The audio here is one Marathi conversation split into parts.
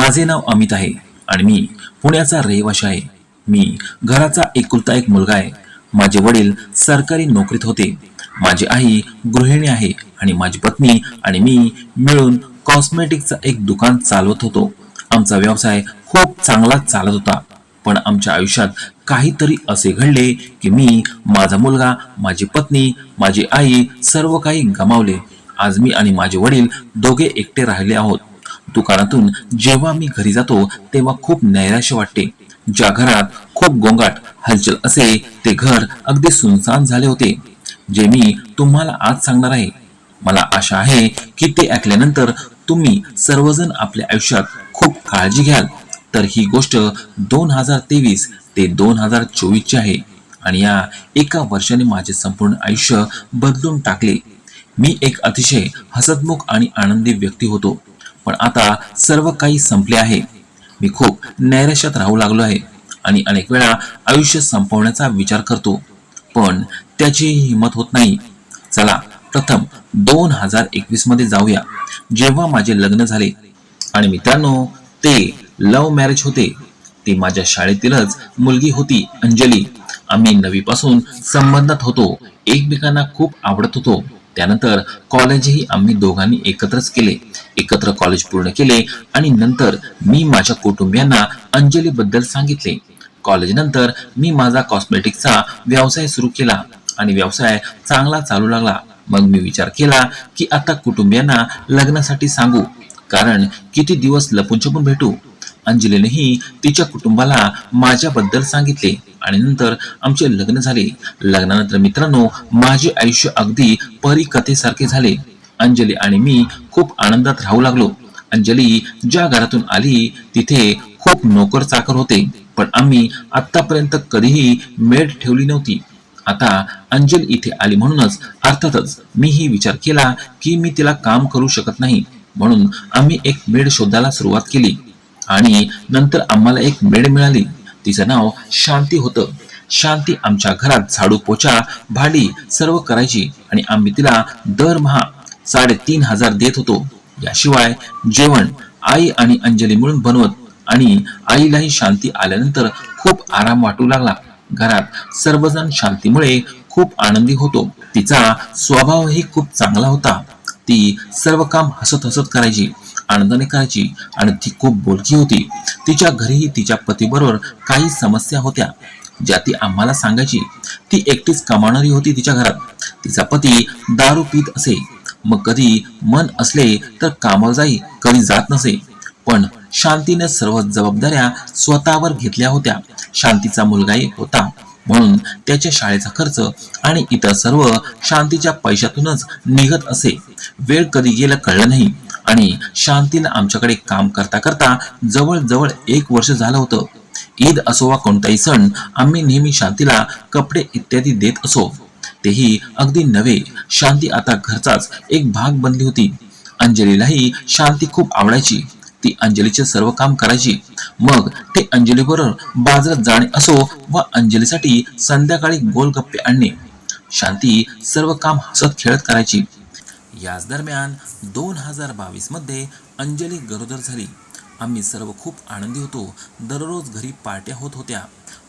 माझे नाव अमित आहे आणि मी पुण्याचा रहिवासी आहे. मी घराचा एकुलता एक मुलगा आहे. माझे वडील सरकारी नोकरीत होते. माझी आई गृहिणी आहे आणि माझी पत्नी आणि मी मिळून कॉस्मेटिकचा एक दुकान चालवत होतो. आमचा व्यवसाय खूप चांगला चालत होता. पण आमच्या आयुष्यात काहीतरी असे घडले की मी, माझा मुलगा, माझी पत्नी, माझी आई सर्व काही गमावले. आज मी आणि माझे वडील दोघे एकटे राहिले आहोत. दुकानातून जेव्हा मी घरी जातो तेव्हा खूप नैराश्य वाटते. ज्या घरात खूप गोंगाट हलचल असे ते घर अगदी सुनसान झाले होते, जे मी तुम्हाला आज सांगणार आहे. मला आशा आहे की ते ऐकल्यानंतर तुम्ही सर्वजण आपल्या आयुष्यात खूप काळजी घ्याल. तर ही गोष्ट 2023 ते 2024 ची आहे आणि या एका वर्षाने माझे संपूर्ण आयुष्य बदलून टाकले. मी एक अतिशय हसतमुख आणि आनंदी व्यक्ती होतो, पण आता सर्व काही संपले आहे. मी खूप नैराश्यात राहू लागलो आहे आणि अनेक वेळा आयुष्य संपवण्याचा विचार करतो, पण त्याची हिंमत होत नाही. चला प्रथम 2021 मध्ये जाऊया, जेव्हा माझे लग्न झाले. आणि मित्रांनो, ते लव्ह मॅरेज होते. ती माझ्या शाळेतीलच मुलगी होती, अंजली. आम्ही नवीपासून संबंधात होतो, एकमेकांना खूप आवडत होतो. त्यानंतर कॉलेजही आम्ही दोघांनी एकत्रच केले. एकत्र कॉलेज पूर्ण केले आणि नंतर मी माझ्या कुटुंबियांना अंजली बद्दल सांगितले. कॉलेज नंतर मी माझा कॉस्मेटिक्सचा व्यवसाय सुरू केला आणि व्यवसाय चांगला चालू लागला. मग मी विचार केला की आता कुटुंबियांना लग्नासाठी सांगू, कारण किती दिवस लपून छपून भेटू. अंजलीनेही तिच्या कुटुंबाला माझ्याबद्दल सांगितले आणि नंतर आमचे लग्न झाले. लग्नानंतर मित्रांनो, माझे आयुष्य अगदी परीकथेसारखे झाले. अंजली आणि मी खूप आनंदात राहू लागलो. अंजली ज्या घरातून आली तिथे खूप नोकर चाकर होते, पण आम्ही आतापर्यंत कधीही मेड ठेवली नव्हती. आता अंजली इथे आली म्हणूनच अर्थातच मीही विचार केला की मी तिला काम करू शकत नाही, म्हणून आम्ही एक मेड शोधायला सुरुवात केली आणि नंतर आम्हाला एक मेड मिळाली. तिचं नाव शांती होतं. शांती आमच्या घरात झाडू, पोछा, भांडी सर्व करायची आणि आम्ही तिला दरमहा 3,500 देत होतो. याशिवाय जेवण आई आणि अंजली मिळून बनवत आणि आईलाही शांती आल्यानंतर खूप आराम वाटू लागला. घरात सर्वजण शांतीमुळे खूप आनंदी होतो. तिचा स्वभावही खूप चांगला होता. ती सर्व काम हसत हसत करायची, आनंदाने करायची आणि ती खूप बोलकी होती. तिच्या घरीही तिच्या पतीबरोबर काही समस्या होत्या, ज्या ती आम्हाला सांगायची. ती एकटीच कमावणारी होती तिच्या घरात. तिचा पती दारू पीत असे. मग कधी मन असले तर कामावर जाई, कधी जात नसे. पण शांतीने सर्व जबाबदाऱ्या स्वतःवर घेतल्या होत्या. शांतीचा मुलगाही होता, म्हणून त्याच्या शाळेचा खर्च आणि इतर सर्व शांतीच्या पैशातूनच निघत असे. वेळ कधी गेला कळलं नाही आणि शांतीला आमच्याकडे काम करता करता जवळजवळ 1 वर्ष झालं होतं. ईद असो वा कोणताही सण, आम्ही नेहमी शांतीला कपडे इत्यादी देत असो, तेही अगदी नवे. शांती आता घरचाच एक भाग बनली होती. अंजलीलाही शांती खूप आवडायची. ती अंजलीचे सर्व काम करायची. मग ते अंजली बरोबर बाजारात जाणे असो वा अंजलीसाठी संध्याकाळी गोलगप्पे आणणे, शांती सर्व काम हसत खेळत करायची. याच दरम्यान 2022 मध्ये अंजली गरोदर झाली. आम्ही सर्व खूप आनंदी होतो. दररोज घरी पार्ट्या होत होत्या.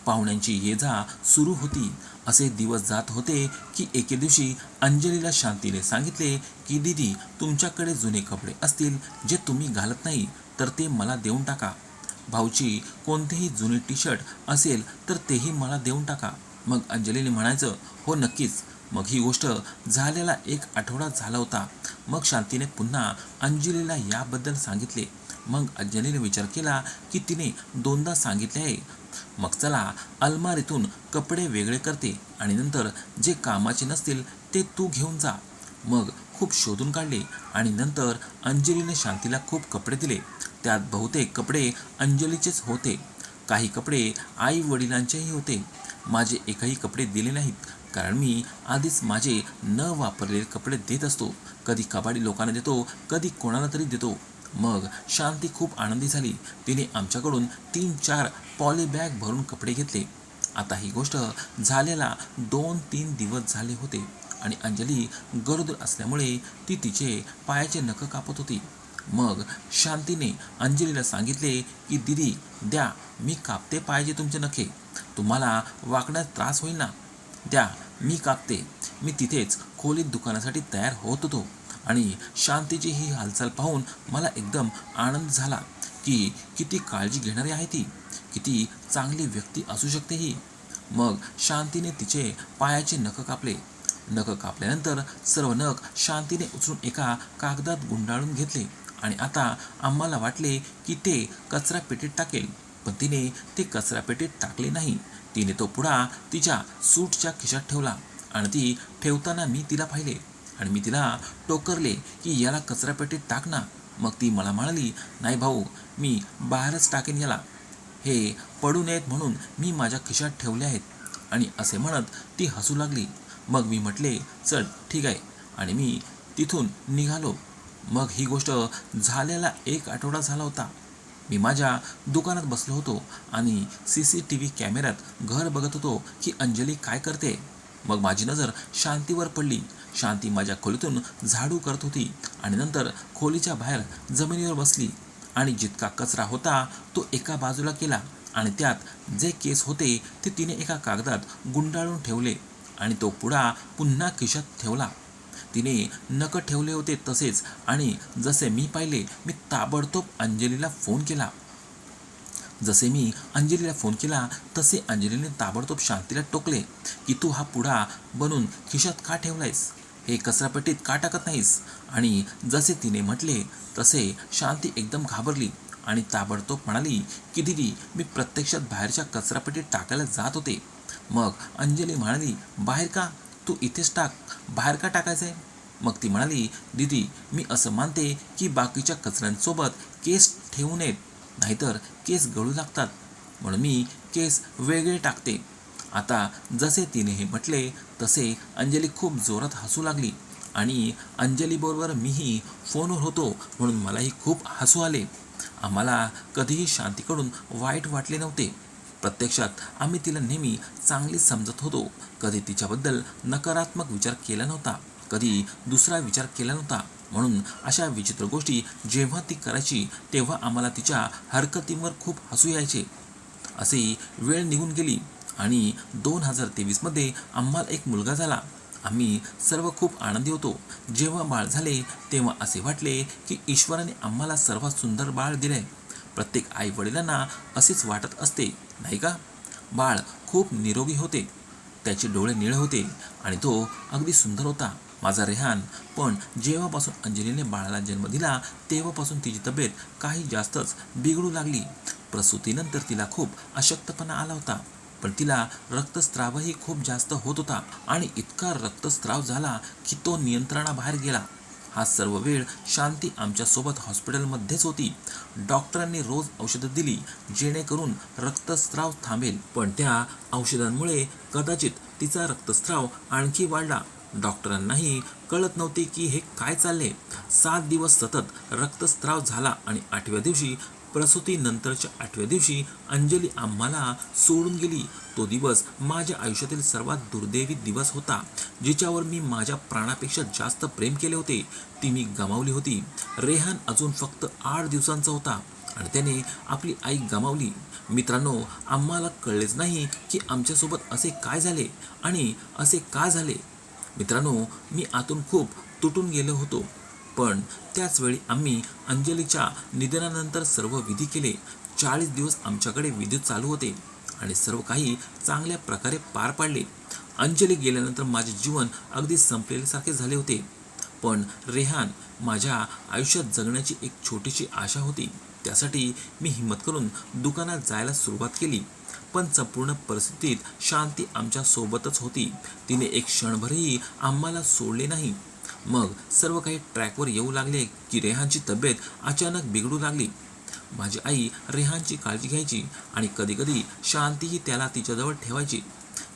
पाहुण्यांची ये जा सुरू होती. असे दिवस जात होते की एके दिवशी अंजलीला शांतीने सांगितले की दीदी, तुमच्याकडे जुने कपडे असतील जे तुम्ही घालत नाही तर ते मला देऊन टाका. भाऊची कोणतेही जुने टी शर्ट असेल तर तेही मला देऊन टाका. मग अंजलीने म्हणायचं, हो नक्कीच. मग ही गोष्ट झालेला 1 आठवडा झाला होता. मग शांतीने पुन्हा अंजलीला याबद्दल सांगितले. मग अंजलीने विचार केला की तिने 2दा सांगितले आहे. मग चला, अलमारीतून कपडे वेगळे करते आणि नंतर जे कामाचे नसतील ते तू घेऊन जा. मग खूप शोधून काढले आणि नंतर अंजलीने शांतीला खूप कपडे दिले. त्यात बहुतेक कपडे अंजलीचेच होते. काही कपडे आई वडिलांचेही होते. माझे एकही कपडे दिले नाहीत, कारण मी आधीच माझे न वापरलेले कपडे देत असतो. कधी कबाडी लोकांना देतो, कधी कोणाला तरी देतो. मग शांती खूप आनंदी झाली. तिने आमच्याकडून 3-4 पॉली बॅग भरून कपडे घेतले. आता ही गोष्ट झालेला 2-3 दिवस झाले होते आणि अंजली गरोदर असल्यामुळे ती तिचे पायाचे नख कापत होती. मग शांतीने अंजलीला सांगितले की दीदी द्या, मी कापते पाहिजे तुमचे नखे, तुम्हाला वाकण्यात त्रास होईल ना, द्या मी कापते. मी तिथेच खोलीत दुकानासाठी तयार होत होतो आणि शांतीची ही हालचाल पाहून मला एकदम आनंद झाला की किती काळजी घेणारी आहे ती, किती चांगली व्यक्ती असू शकते ही. मग शांतीने तिचे पायाचे नख कापले. नख कापल्यानंतर सर्व नख शांतीने उचलून एका कागदात गुंडाळून घेतले आणि आता आम्हाला वाटले की ते कचरा पेटीत टाकेल, पण तिने ते कचरा पेटीत टाकले नाही. तिने तो पुडा तिच्या सूटच्या खिशात ठेवला आणि ती ठेवताना मी तिला पाहिले आणि मी तिला टोकरले की याला कचरा पेटीत टाक ना. मग ती मला म्हणाली, नाही भाऊ, मी बाहेरच टाकेन याला, हे पडू नयेत म्हणून मी माझ्या खिशात ठेवले आहेत. आणि असे म्हणत ती हसू लागली. मग मी म्हटले, चल ठीक आहे, आणि मी तिथून निघालो. मग ही गोष्ट झाल्याला 1 आठवडा झाला होता. मी माझ्या दुकानात बसलो होतो आणि CCTV कॅमेऱ्यात घर बघत होतो की अंजली काय करते. मग माझी नजर शांतीवर पडली. शांती माझ्या खोलीतून झाडू करत होती आणि नंतर खोलीच्या बाहेर जमिनीवर बसली आणि जितका कचरा होता तो एका बाजूला केला आणि त्यात जे केस होते ते तिने एका कागदात गुंडाळून ठेवले आणि तो पुडा पुन्हा खिशात ठेवला. तिने नख ठेवले होते तसेच, आणि जसे मी पाहिले मी ताबडतोब अंजलीला फोन केला. जसे मी अंजलीला फोन केला तसे अंजलीने ताबडतोब शांतीला टोकले की तू हा पुडा बनवून खिशात का ठेवलायस, हे कचरापेटीत का टाकत नाहीस. आणि जसे तिने म्हटले तसे शांती एकदम घाबरली आणि ताबडतोब म्हणाली की दीदी, मी प्रत्यक्षात बाहेरच्या कचरापेटीत टाकायला जात होते. मग अंजली म्हणाली, बाहेर का, तू इथेच टाक, बाहेर का टाकायचं आहे. मग ती म्हणाली, दीदी मी असं मानते की बाकीच्या कचऱ्यांसोबत केस ठेवू नयेत, नाहीतर केस गळू लागतात, म्हणून मी केस वेगळे टाकते. आता जसे तिने हे म्हटले तसे अंजली खूप जोरात हसू लागली आणि अंजलीबरोबर मीही फोनवर होतो म्हणून मलाही खूप हसू आले. आम्हाला कधीही शांतीकडून वाईट वाटले नव्हते. प्रत्यक्षात आम्ही तिला नेहमी चांगली समजत होतो. कधी तिच्याबद्दल नकारात्मक विचार केला नव्हता, कधी दुसरा विचार केला नव्हता. म्हणून अशा विचित्र गोष्टी जेव्हा ती करायची तेव्हा आम्हाला तिच्या हरकतींवर खूप हसू यायचे. अशी वेळ निघून गेली आणि 2023मध्ये आम्हाला एक मुलगा झाला. आम्ही सर्व खूप आनंदी होतो. जेव्हा बाळ झाले तेव्हा असे वाटले की ईश्वराने आम्हाला सर्वात सुंदर बाळ दिले. प्रत्येक आई वडिलांना असेच वाटत असते, नाही का. बाळ खूप निरोगी होते, त्याचे डोळे निळे होते आणि तो अगदी सुंदर होता, माझा रेहान. पण जेव्हापासून अंजलीने बाळाला जन्म दिला तेव्हापासून तिची तब्येत काही जास्तच बिघडू लागली. प्रसूतीनंतर तिला खूप अशक्तपणा आला होता, पण तिला रक्तस्रावही खूप जास्त होत होता आणि इतका रक्तस्राव झाला की तो नियंत्रणाबाहेर गेला. हा सर्व वेळ शांती आमच्यासोबत हॉस्पिटलमध्येच होती. डॉक्टरांनी रोज औषधं दिली जेणेकरून रक्तस्राव थांबेल, पण त्या औषधांमुळे कदाचित तिचा रक्तस्राव आणखी वाढला. डॉक्टरांनाही कळत नव्हते की हे काय चालले. 7 दिवस सतत रक्तस्राव झाला आणि 8व्या दिवशी, प्रसूतीनंतरच्या 8व्या दिवशी अंजली आम्हाला सोडून गेली. तो दिवस माझ्या आयुष्यातील सर्वात दुर्दैवी दिवस होता. जिच्यावर मी माझ्या प्राणापेक्षा जास्त प्रेम केले होते ती मी गमावली होती. रेहान अजून फक्त 8 दिवसांचा होता आणि त्याने आपली आई गमावली. मित्रांनो, आम्हाला कळलेच नाही की आमच्यासोबत असे काय झाले आणि असे का झाले. मित्रांनो, मी आतून खूप तुटून गेलो होतो. पण त्याचवेळी आम्ही अंजलीच्या निधनानंतर सर्व विधी केले. 40 दिवस आमच्याकडे विधी चालू होते आणि सर्व काही चांगल्या प्रकारे पार पाडले. अंजली गेल्यानंतर माझे जीवन अगदी संपलेल्यासारखे झाले होते. पण रेहान माझ्या आयुष्यात जगण्याची एक छोटीशी आशा होती. त्यासाठी मी हिम्मत करून दुकानात जायला सुरुवात केली. पण संपूर्ण परिस्थितीत शांती आमच्या सोबतच होती. तिने एक क्षणभरही आम्हाला सोडले नाही. मग सर्व काही ट्रॅकवर येऊ लागले की रेहानची तब्येत अचानक बिघडू लागली. माझी आई रेहानची काळजी घ्यायची आणि कधीकधी शांतीही त्याला तिच्याजवळ ठेवायची.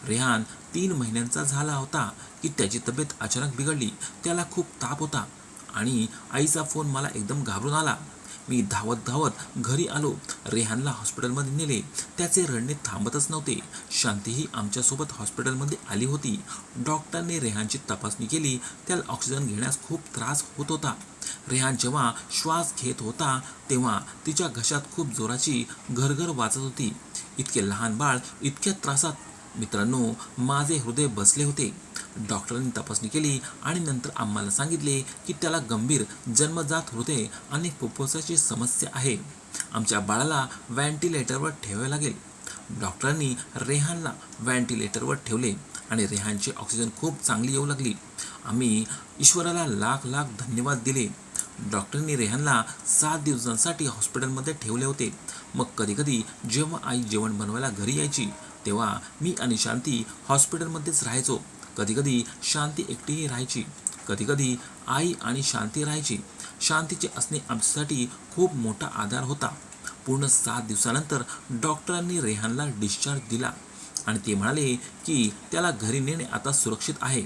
रेहान 3 महिन्यांचा झाला होता की त्याची तब्येत अचानक बिघडली. त्याला खूप ताप होता आणि आईचा फोन मला एकदम घाबरून आला. मी धावत धावत घरी आलो. रेहानला हॉस्पिटलमध्ये नेले. त्याचे रडणे थांबतच नव्हते. शांतीही आमच्यासोबत हॉस्पिटलमध्ये आली होती. डॉक्टरने रेहानची तपासणी केली. त्याला ऑक्सिजन घेण्यास खूप त्रास होत होता. रेहान जेव्हा श्वास घेत होता तेव्हा तिच्या घशात खूप जोराची घरघर वाजत होती. इतके लहान बाळ इतक्या त्रासात. मित्रांनो, माझे हृदय बसले होते. डॉक्टरांनी तपासणी केली आणि नंतर आम्हाला सांगितले की त्याला गंभीर जन्मजात हृदय आणि फुफ्फुसाची समस्या आहे. आमच्या बाळाला व्हेंटिलेटरवर ठेवावे लागेल. डॉक्टरांनी रेहानला व्हेंटिलेटरवर ठेवले आणि रेहानची ऑक्सिजन खूप चांगली येऊ लागली. आम्ही ईश्वराला लाख लाख धन्यवाद दिले. डॉक्टरांनी रेहानला 7 दिवसांसाठी हॉस्पिटलमध्ये ठेवले होते. मग कधीकधी जेव्हा आई जेवण बनवायला घरी यायची तेव्हा मी आणि शांती हॉस्पिटलमध्येच राहायचो. कधीकधी शांती एकटीही राहायची. कधीकधी आई आणि शांती राहायची. शांतीचे असणे आमच्यासाठी खूप मोठा आधार होता. पूर्ण 7 दिवसानंतर डॉक्टरांनी रेहानला डिस्चार्ज दिला आणि ते म्हणाले की त्याला घरी नेणे आता सुरक्षित आहे.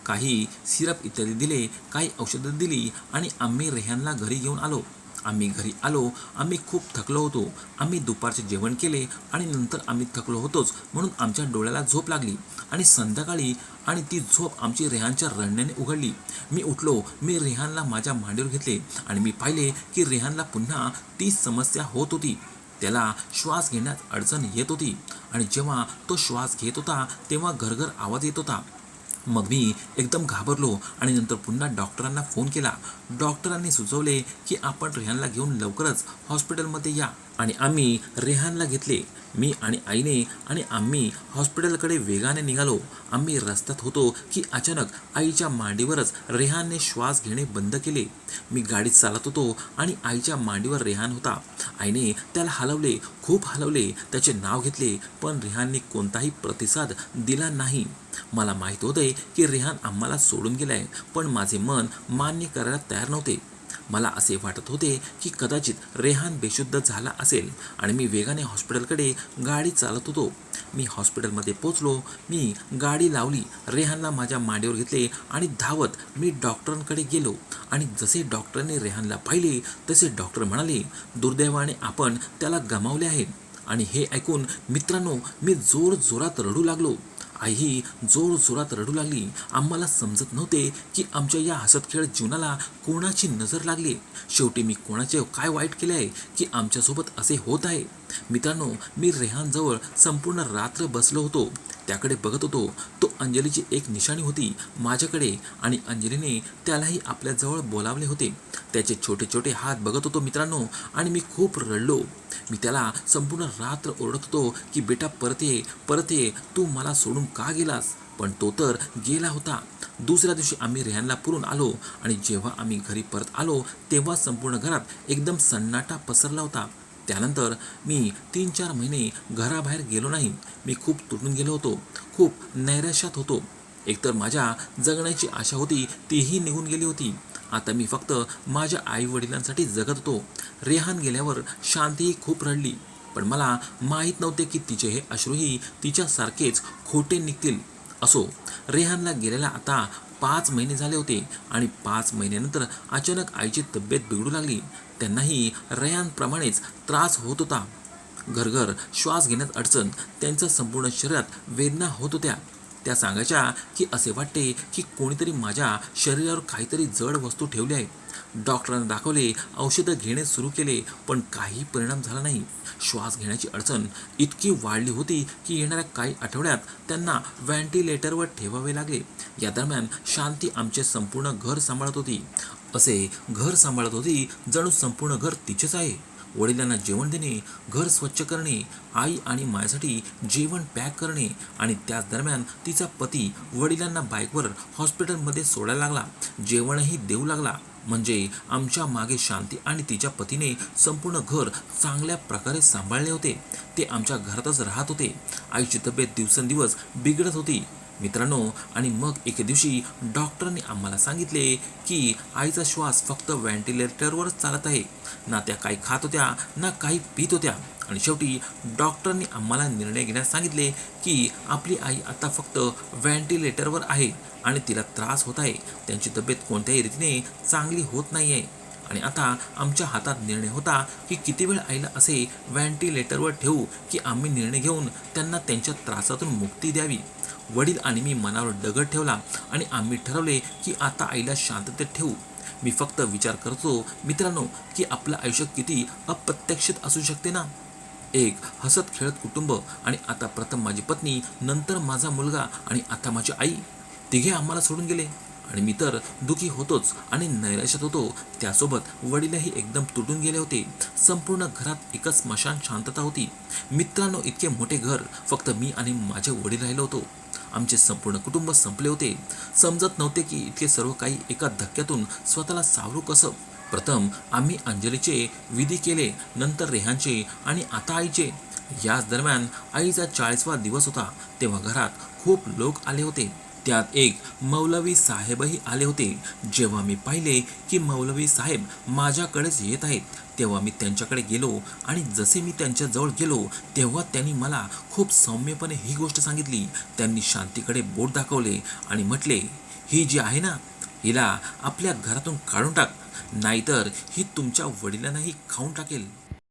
काही सिरप इत्यादी दिले, काही औषधं दिली आणि आम्ही रेहानला घरी घेऊन आलो. आम्ही खूप थकलो होतो. आम्ही दुपारचे जेवण केले आणि नंतर आम्ही थकलो होतोच म्हणून आमच्या डोळ्याला झोप लागली आणि संध्याकाळी आणि ती झोप आमची रेहानच्या रडण्याने उघडली. मी उठलो. मी रेहानला माझ्या मांडीवर घेतले आणि मी पाहिले की रेहानला पुन्हा तीच समस्या होत होती. त्याला श्वास घेण्यात अडचण येत होती आणि जेव्हा तो श्वास घेत होता तेव्हा घरघर आवाज येत होता. मग मी एकदम घाबरलो आणि नंतर पुन्हा डॉक्टरांना फोन केला. डॉक्टरांनी सुचवले की आपण रेहानला घेऊन लवकरच हॉस्पिटलमध्ये या आणि आम्ही रेहानला घेतले. मी आणि आईने आणि आम्ही हॉस्पिटलकडे वेगाने निघालो. आम्ही रस्त्यात होतो की अचानक आईच्या मांडीवरच रेहानने श्वास घेणे बंद केले. मी गाडीत चालत होतो आणि आईच्या मांडीवर रेहान होता. आईने त्याला हलवले, खूप हलवले, त्याचे नाव घेतले, पण रेहानने कोणताही प्रतिसाद दिला नाही. मला माहीत होते की रेहान आम्हाला सोडून गेलाय, पण माझे मन मान्य करायला तयार नव्हते. मला असे वाटत होते की कदाचित रेहान बेशुद्ध झाला असेल आणि मी वेगाने हॉस्पिटलकडे गाडी चालत होतो. मी हॉस्पिटलमध्ये पोचलो. मी गाडी लावली, रेहानला माझ्या मांडीवर घेतले आणि धावत मी डॉक्टरांकडे गेलो आणि जसे डॉक्टरांनी रेहानला पाहिले तसे डॉक्टर म्हणाले, दुर्दैवाने आपण त्याला गमावले आहे. आणि हे ऐकून मित्रांनो, मी जोरजोरात रडू लागलो. आईही जोरजोरात रडू लागली. आम्हाला समजत नव्हते की आमच्या या हसतखेळ जीवनाला कोणाची नजर लागली. शेवटी मी कोणाचे काय वाईट केले आहे की आमच्यासोबत असे होत आहे. मित्रांनो, मी रेहानजवळ संपूर्ण रात्र बसलो होतो. त्याकडे बघत होतो. तो अंजलीची एक निशाणी होती माझ्याकडे आणि अंजलीने त्यालाही आपल्याजवळ बोलावले होते. त्याचे छोटे छोटे हात बघत होतो मित्रांनो आणि मी खूप रडलो. मी त्याला संपूर्ण रात्र ओरडत होतो की बेटा परत ये, तू मला सोडून का गेलास? पण तो तर गेला होता. दुसऱ्या दिवशी आम्ही रेहानला पुरून आलो आणि जेव्हा आम्ही घरी परत आलो तेव्हा संपूर्ण घरात एकदम सन्नाटा पसरला होता. त्यानंतर मी 3-4 महिने घराबाहेर गेलो नाही. मी खूप तुटून गेलो होतो. खूप नैराश्यात होतो. एकतर माझ्या जगण्याची आशा होती तीही निघून गेली होती. आता मी फक्त माझ्या आईवडिलांसाठी जगत होतो. रेहान गेल्यावर शांतीही खूप रडली, पण मला माहीत नव्हते की तिचे हे अश्रूही तिच्यासारखेच खोटे निघतील. असो, रेहानला गेलेला आता 5 महिने झाले होते आणि 5 महिन्यानंतर अचानक आईची तब्येत बिघडू लागली. त्यांनाही रेहानप्रमाणेच त्रास होत होता. घरघर श्वास घेण्यात अडचण. त्यांच्या संपूर्ण शरीरात वेदना होत होत्या. त्या सांगायच्या की असे वाटते की कोणीतरी माझ्या शरीरावर काहीतरी जड वस्तू ठेवली आहे. डॉक्टरांना दाखवले, औषधं घेणे सुरू केले, पण काही परिणाम झाला नाही. श्वास घेण्याची अडचण इतकी वाढली होती की येणाऱ्या काही आठवड्यात त्यांना व्हेंटिलेटरवर ठेवावे लागले. या दरम्यान शांती आमचे संपूर्ण घर सांभाळत होती. असे घर सांभाळत होती जणू संपूर्ण घर तिचेच आहे. वडिलांना जेवण देणे, घर स्वच्छ करणे, आई आणि माझ्यासाठी जेवण पॅक करणे आणि त्याच दरम्यान तिचा पती वडिलांना बाईकवर हॉस्पिटलमध्ये सोडायला लागला, जेवणही देऊ लागला. म्हणजे आमच्या मागे शांती आणि तिच्या पतीने संपूर्ण घर चांगल्या प्रकारे सांभाळले होते. ते आमच्या घरातच राहत होते. आईची तब्येत दिवसेंदिवस बिघडत होती मित्रांनो. आणि मग एके दिवशी डॉक्टरांनी आम्हाला सांगितले की आईचा श्वास फक्त व्हेंटिलेटरवरच चालत आहे. ना त्या काही खात होत्या ना काही पीत होत्या. आणि शेवटी डॉक्टरांनी आम्हाला निर्णय घेण्यास सांगितले की आपली आई आता फक्त व्हेंटिलेटरवर आहे आणि तिला त्रास होत आहे. त्यांची तब्येत कोणत्याही रीतीने चांगली होत नाही आहे. आणि आता आमच्या हातात निर्णय होता की किती वेळ आईला असे व्हेंटिलेटरवर ठेवू की आम्ही निर्णय घेऊन त्यांना त्यांच्या त्रासातून मुक्ती द्यावी. वडील आणि मी मनावर दगड ठेवला आणि आम्ही ठरवले की आता आईला शांततेत ठेवू. मी फक्त विचार करतो मित्रांनो की आपलं आयुष्य किती अप्रत्याशित असू शकते ना. एक हसत खेळत कुटुंब आणि आता प्रथम माझी पत्नी, नंतर माझा मुलगा आणि आता माझी आई. तिघे आम्हाला सोडून गेले आणि मी तर दुखी होतोच आणि नैराश्यात होतो. त्यासोबत वडीलही एकदम तुटून गेले होते. संपूर्ण घरात एकच स्मशान शांतता होती. मित्रांनो, इतके मोठे घर, फक्त मी आणि माझे वडील राहिलो होतो. आमचे संपूर्ण कुटुंब संपले होते. समजत नव्हते की इतके सर्व काही एका धक्क्यातून स्वतःला सावरू कसं. प्रथम आम्ही अंजलीचे विधी केले, नंतर रेहानचे आणि आता आईचे. याच दरम्यान आईचा 40वा दिवस होता. तेव्हा घरात खूप लोक आले होते. त्यात एक मौलवी साहेबही आले होते. जेव्हा मी पाहिले की मौलवी साहेब माझ्याकडेच येत आहेत, तेव्हा मी त्यांच्याकडे गेलो आणि जसे मी त्यांच्या जवळ गेलो तेव्हा त्यांनी मला खूप सौम्यपणे ही गोष्ट सांगितली. त्यांनी शांतीकडे बोट दाखवले आणि म्हटले, ही जी आहे ना, हिला आपल्या घरातून काढून टाक, नाहीतर ही तुमच्या वडिलांनाही खाऊन टाकेल.